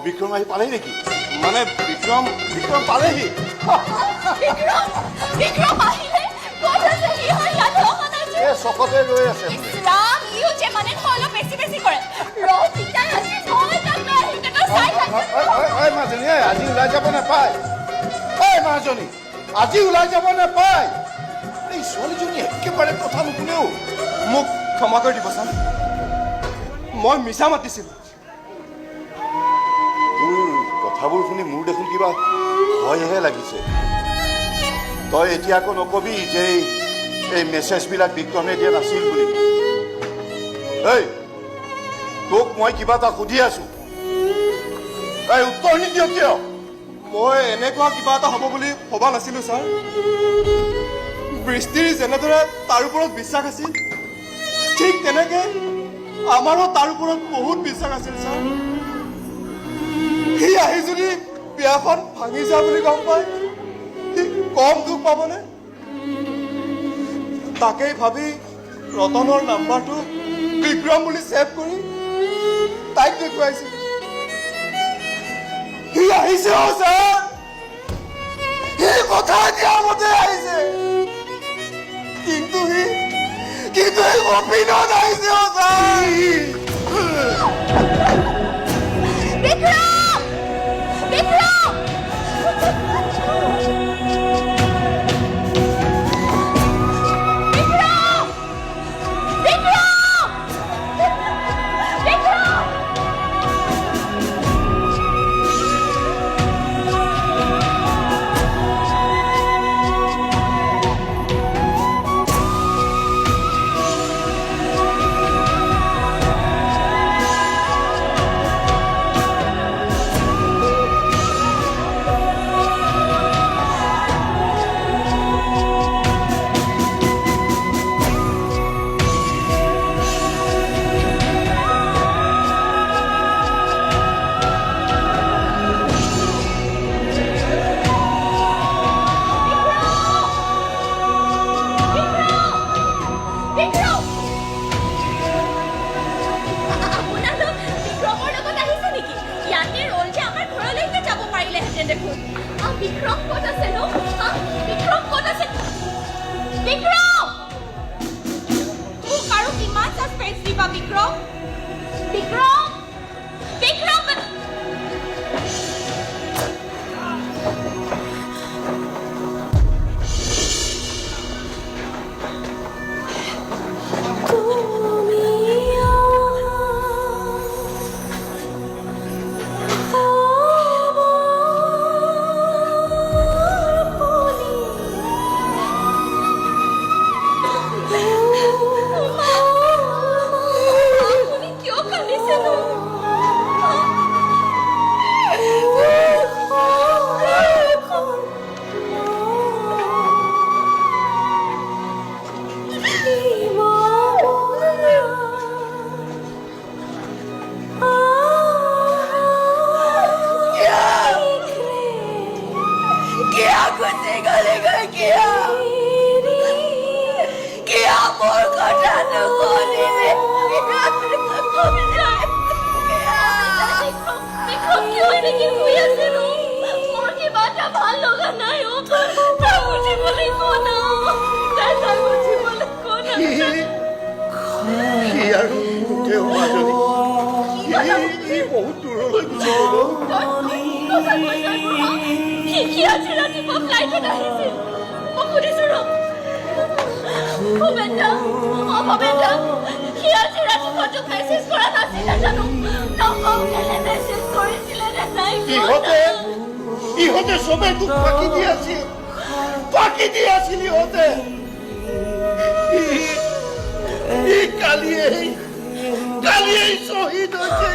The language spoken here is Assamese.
বিক্ৰম আহি পালেহি নেকি মানে বিক্ৰম পালেহি চকতে ৰৈ আছে মাজনী আজি ওলাই যাব নাপায় মাজনী আজি ওলাই যাব নাপায় এই ছোৱালীজনী একেবাৰে কথা নুশুনেও মোক ক্ষমা কৰি দিব ছাৰ মই মিছা মাতিছিলোঁ কথাবোৰ শুনি মোৰ দেখোন কিবা ভয়হে লাগিছে তই এতিয়া আকৌ নকবি যে এই মেছেজবিলাক বিক্ৰমে দিয়া নাছিল বুলি এই তোক মই কিবা এটা সুধি আছো এই উত্তৰ নিদিয় কিয় মই এনেকুৱা কিবা এটা হ'ব বুলি ভবা নাছিলোঁ ছাৰ বৃষ্টিৰ যেনেদৰে তাৰ ওপৰত বিশ্বাস আছিল ঠিক তেনেকৈ আমাৰো তাৰ ওপৰত বহুত বিশ্বাস আছিল ছাৰ সি আহি যদি বিয়াখন ভাঙি যা বুলি গম পায় সি কম দুখ পাবনে তাকেই ভাবি ৰতনৰ নাম্বাৰটো বিক্ৰম বুলি ছেভ কৰি তাইক দেখুৱাইছিল সি আহিছে ছাৰ সি কথা দিয়া মতে আহিছে কিন্তু সি অপিনত আহিছে ছাৰ ইহঁতে চবে তোক ফাঁকি দি আছিল ইহঁতে কালি এই শ্বহীদ হৈছে